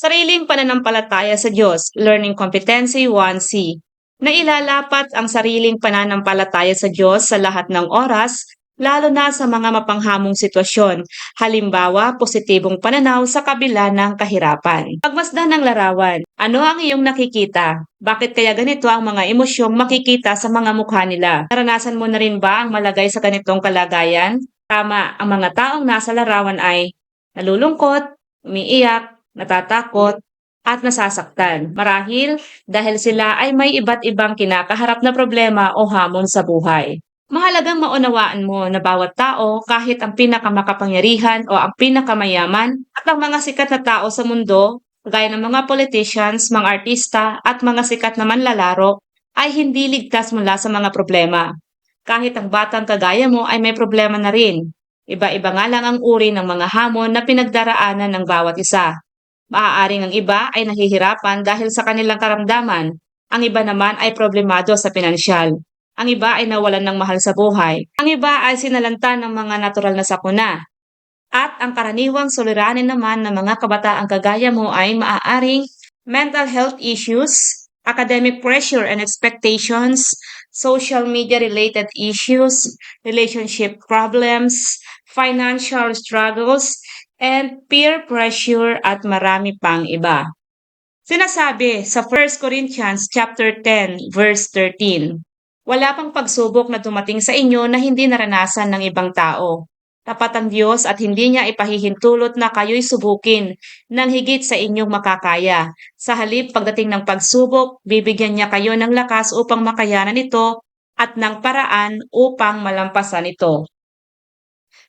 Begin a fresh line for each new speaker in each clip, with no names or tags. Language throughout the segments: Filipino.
Sariling pananampalataya sa Diyos, Learning Competency 1C. Nailalapat ang sariling pananampalataya sa Diyos sa lahat ng oras, lalo na sa mga mapanghamong sitwasyon, halimbawa positibong pananaw sa kabila ng kahirapan. Pagmasdan ng larawan, ano ang iyong nakikita? Bakit kaya ganito ang mga emosyong makikita sa mga mukha nila? Naranasan mo na rin ba ang malagay sa ganitong kalagayan? Tama, ang mga taong nasa larawan ay nalulungkot, umiiyak, natatakot, at nasasaktan. Marahil dahil sila ay may iba't ibang kinakaharap na problema o hamon sa buhay. Mahalagang maunawaan mo na bawat tao, kahit ang pinakamakapangyarihan o ang pinakamayaman at ang mga sikat na tao sa mundo, gaya ng mga politicians, mga artista at mga sikat na manlalaro, ay hindi ligtas mula sa mga problema. Kahit ang batang kagaya mo ay may problema na rin. Iba-iba nga lang ang uri ng mga hamon na pinagdaraanan ng bawat isa. Maaaring ang iba ay nahihirapan dahil sa kanilang karamdaman. Ang iba naman ay problemado sa pinansyal. Ang iba ay nawalan ng mahal sa buhay. Ang iba ay sinalanta ng mga natural na sakuna. At ang karaniwang suliranin naman ng mga kabataang kagaya mo ay maaaring mental health issues, academic pressure and expectations, social media-related issues, relationship problems, financial struggles, and peer pressure at marami pang iba. Sinasabi sa 1 Corinthians chapter 10 verse 13, wala pang pagsubok na dumating sa inyo na hindi naranasan ng ibang tao. Tapat ang Diyos at hindi niya ipahihintulot na kayo'y subukin ng higit sa inyong makakaya. Sa halip pagdating ng pagsubok, bibigyan niya kayo ng lakas upang makayanan ito at ng paraan upang malampasan ito.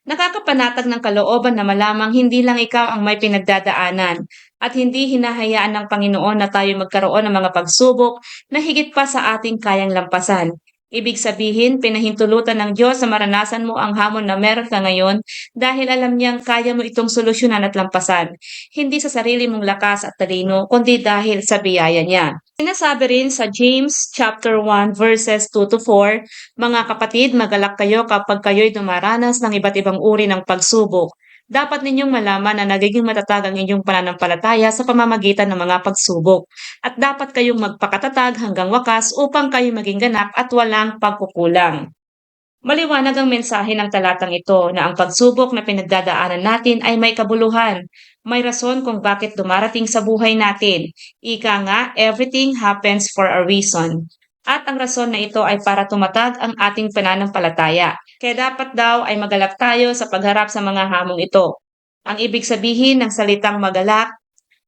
Nakakapanatag ng kalooban na malamang hindi lang ikaw ang may pinagdadaanan at hindi hinahayaan ng Panginoon na tayo magkaroon ng mga pagsubok na higit pa sa ating kayang lampasan. Ibig sabihin, pinahintulutan ng Diyos na maranasan mo ang hamon na meron ka ngayon dahil alam niyang kaya mo itong solusyonan at lampasan. Hindi sa sarili mong lakas at talino, kundi dahil sa biyaya niya. Sinasabi rin sa James chapter 1 verses 2 to 4, mga kapatid, magalak kayo kapag kayo'y dumaranas ng iba't ibang uri ng pagsubok. Dapat ninyong malaman na nagiging matatag ang inyong pananampalataya sa pamamagitan ng mga pagsubok. At dapat kayong magpakatatag hanggang wakas upang kayo maging ganap at walang pagkukulang. Maliwanag ang mensahe ng talatang ito na ang pagsubok na pinagdadaanan natin ay may kabuluhan. May rason kung bakit dumarating sa buhay natin. Ika nga, everything happens for a reason. At ang rason na ito ay para tumatag ang ating pananampalataya. Kaya dapat daw ay magalak tayo sa pagharap sa mga hamong ito. Ang ibig sabihin ng salitang magalak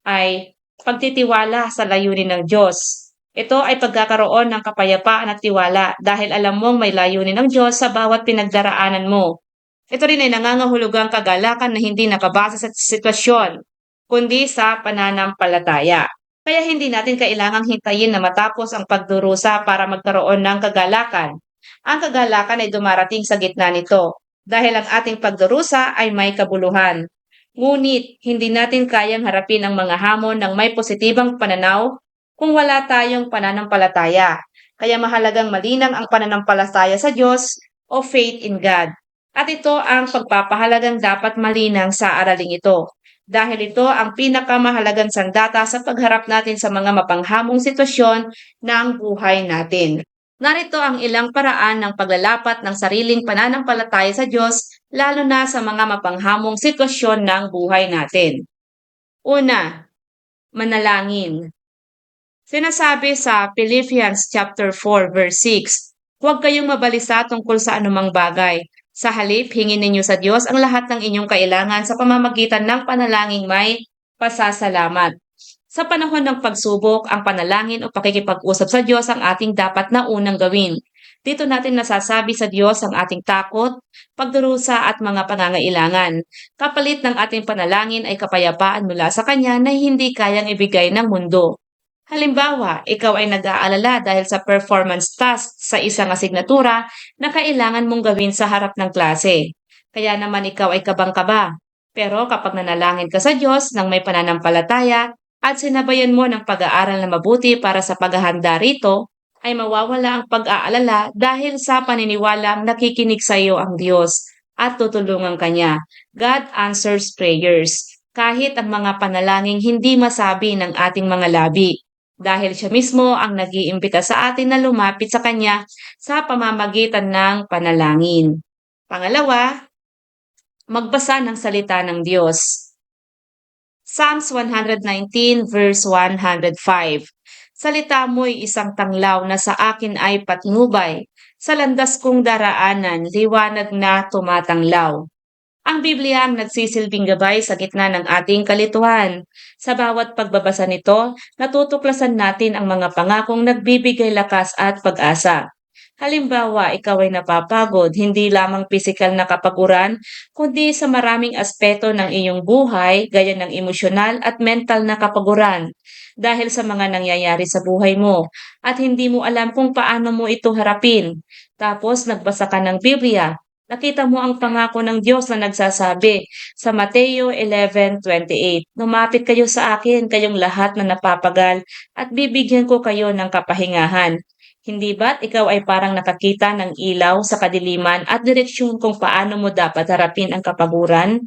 ay pagtitiwala sa layunin ng Diyos. Ito ay pagkakaroon ng kapayapaan at tiwala dahil alam mong may layunin ng Diyos sa bawat pinagdaraanan mo. Ito rin ay nangangahulugang kagalakan na hindi nakabase sa sitwasyon, kundi sa pananampalataya. Kaya hindi natin kailangang hintayin na matapos ang pagdurusa para magkaroon ng kagalakan. Ang kagalakan ay dumarating sa gitna nito dahil ang ating pagdurusa ay may kabuluhan. Ngunit hindi natin kayang harapin ang mga hamon ng may positibang pananaw kung wala tayong pananampalataya. Kaya mahalagang malinang ang pananampalataya sa Diyos o faith in God. At ito ang pagpapahalagang dapat malinang sa araling ito. Dahil ito ang pinakamahalagang sandata sa pagharap natin sa mga mapanghamong sitwasyon ng buhay natin. Narito ang ilang paraan ng paglalapat ng sariling pananampalataya sa Diyos lalo na sa mga mapanghamong sitwasyon ng buhay natin. Una, manalangin. Sinasabi sa Philippians chapter 4 verse 6, huwag kayong mabalisa tungkol sa anumang bagay. Sa halip, hingin ninyo sa Diyos ang lahat ng inyong kailangan sa pamamagitan ng panalangin may pasasalamat. Sa panahon ng pagsubok, ang panalangin o pakikipag-usap sa Diyos ang ating dapat na unang gawin. Dito natin nasasabi sa Diyos ang ating takot, pagdurusa at mga pangangailangan. Kapalit ng ating panalangin ay kapayapaan mula sa Kanya na hindi kayang ibigay ng mundo. Halimbawa, ikaw ay nag-aalala dahil sa performance task sa isang asignatura na kailangan mong gawin sa harap ng klase. Kaya naman ikaw ay kabang-kaba. Pero kapag nanalangin ka sa Diyos ng may pananampalataya at sinabayan mo ng pag-aaral na mabuti para sa paghahanda rito, ay mawawala ang pag-aalala dahil sa paniniwalang nakikinig sa iyo ang Diyos at tutulungan Kanya. God answers prayers. kahit ang mga panalangin hindi masabi ng ating mga labi. Dahil siya mismo ang nag-iimbita sa atin na lumapit sa Kanya sa pamamagitan ng panalangin. Pangalawa, magbasa ng salita ng Diyos. Psalms 119 verse 105. Salita mo'y isang tanglaw na sa akin ay patnubay. Sa landas kong daraanan, liwanag na tumatanglaw. Ang Biblia ang nagsisilbing gabay sa gitna ng ating kalituhan. Sa bawat pagbabasa nito, natutuklasan natin ang mga pangakong nagbibigay lakas at pag-asa. Halimbawa, ikaw ay napapagod, hindi lamang pisikal na kapaguran, kundi sa maraming aspeto ng iyong buhay, gaya ng emosyonal at mental na kapaguran, dahil sa mga nangyayari sa buhay mo, at hindi mo alam kung paano mo ito harapin. Tapos, nagbasa ka ng Biblia. Nakita mo ang pangako ng Diyos na nagsasabi sa Mateo 11:28, "Lumapit kayo sa akin, kayong lahat na napapagal, at bibigyan ko kayo ng kapahingahan." Hindi ba't ikaw ay parang nakakita ng ilaw sa kadiliman at direksyon kung paano mo dapat harapin ang kapaguran?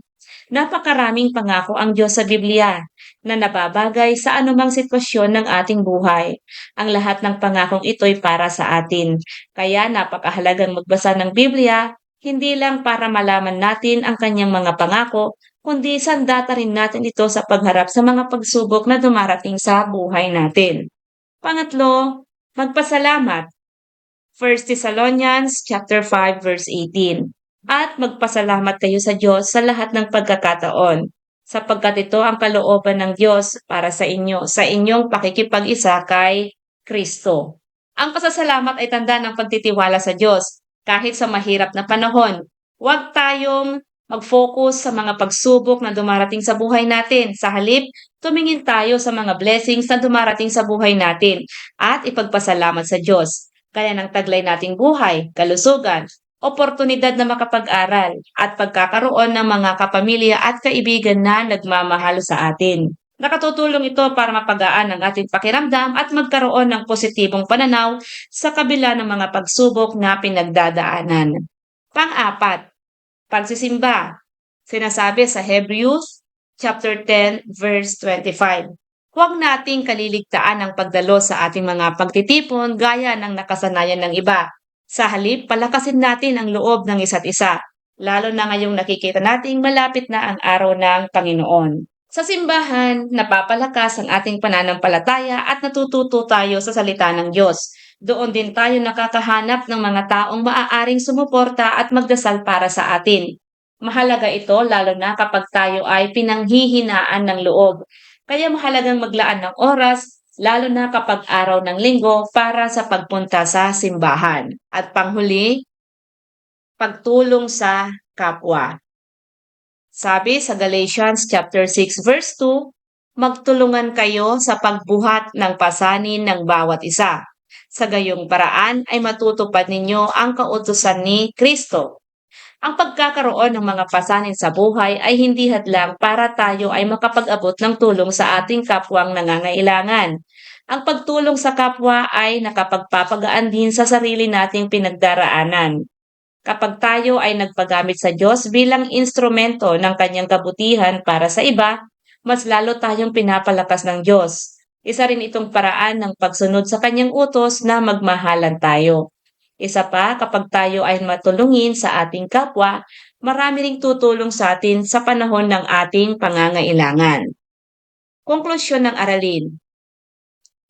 Napakaraming pangako ang Diyos sa Biblia na nababagay sa anumang sitwasyon ng ating buhay. Ang lahat ng pangakong ito'y para sa atin. Kaya napakahalagang magbasa ng Biblia, hindi lang para malaman natin ang kanyang mga pangako, kundi sandata rin natin ito sa pagharap sa mga pagsubok na dumarating sa buhay natin. Pangatlo, magpasalamat. 1 Thessalonians chapter 5 verse 18. At magpasalamat kayo sa Diyos sa lahat ng pagkakataon, sapagkat ito ang kalooban ng Diyos para sa inyo sa inyong pakikipag-isa kay Kristo. Ang pasasalamat ay tanda ng pagtitiwala sa Diyos kahit sa mahirap na panahon. Huwag tayong mag-focus sa mga pagsubok na dumarating sa buhay natin. Sa halip, tumingin tayo sa mga blessings na dumarating sa buhay natin at ipagpasalamat sa Diyos. Kaya ng taglay nating buhay, kalusugan, oportunidad na makapag-aral, at pagkakaroon ng mga kapamilya at kaibigan na nagmamahal sa atin. Nakatutulong ito para mapagaan ang ating pakiramdam at magkaroon ng positibong pananaw sa kabila ng mga pagsubok na pinagdadaanan. Pang-apat, pagsisimba. Sinasabi sa Hebrews chapter 10 verse 25. Huwag nating kaliligtaan ang pagdalo sa ating mga pagtitipon gaya ng nakasanayan ng iba. Sa halip, palakasin natin ang loob ng isa't isa, lalo na ngayong nakikita nating malapit na ang araw ng Panginoon. Sa simbahan, napapalakas ang ating pananampalataya at natututo tayo sa salita ng Diyos. Doon din tayo nakakahanap ng mga taong maaaring sumuporta at magdasal para sa atin. Mahalaga ito lalo na kapag tayo ay pinanghihinaan ng loob. Kaya mahalagang maglaan ng oras, lalo na kapag araw ng linggo para sa pagpunta sa simbahan. At panghuli, pagtulong sa kapwa. Sabi sa Galatians chapter 6 verse 2, magtulungan kayo sa pagbuhat ng pasanin ng bawat isa. Sa gayong paraan ay matutupad ninyo ang kautusan ni Kristo. Ang pagkakaroon ng mga pasanin sa buhay ay hindi hadlang para tayo ay makapag-abot ng tulong sa ating kapwang nangangailangan. Ang pagtulong sa kapwa ay nakapagpapagaan din sa sarili nating pinagdaraanan. Kapag tayo ay nagpagamit sa Diyos bilang instrumento ng kanyang kabutihan para sa iba, mas lalo tayong pinapalakas ng Diyos. Isa rin itong paraan ng pagsunod sa kanyang utos na magmahalan tayo. Isa pa, kapag tayo ay matulungin sa ating kapwa, marami ring tutulong sa atin sa panahon ng ating pangangailangan. Konklusyon ng aralin.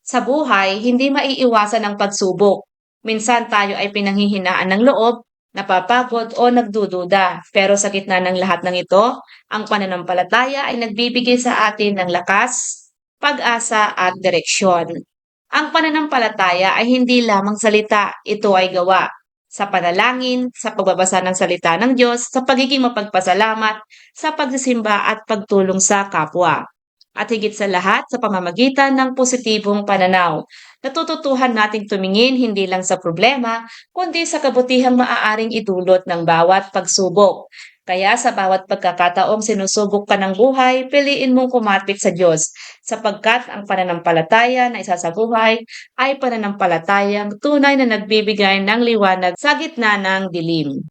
Sa buhay, hindi maiiwasan ang pagsubok. Minsan tayo ay pinanghihinaan ng loob, napapagod o nagdududa. Pero sa gitna ng lahat ng ito, ang pananampalataya ay nagbibigay sa atin ng lakas, pag-asa at direksyon. Ang pananampalataya ay hindi lamang salita, ito ay gawa. Sa panalangin, sa pagbabasa ng salita ng Diyos, sa pagiging mapagpasalamat, sa pagsisimba at pagtulong sa kapwa. At higit sa lahat, sa pamamagitan ng positibong pananaw. Natututuhan nating tumingin hindi lang sa problema, kundi sa kabutihang maaaring idulot ng bawat pagsubok. Kaya sa bawat pagkakataong sinusubok ka ng buhay, piliin mong kumapit sa Diyos, sapagkat ang pananampalataya na isa sa buhay ay pananampalatayang tunay na nagbibigay ng liwanag sa gitna ng dilim.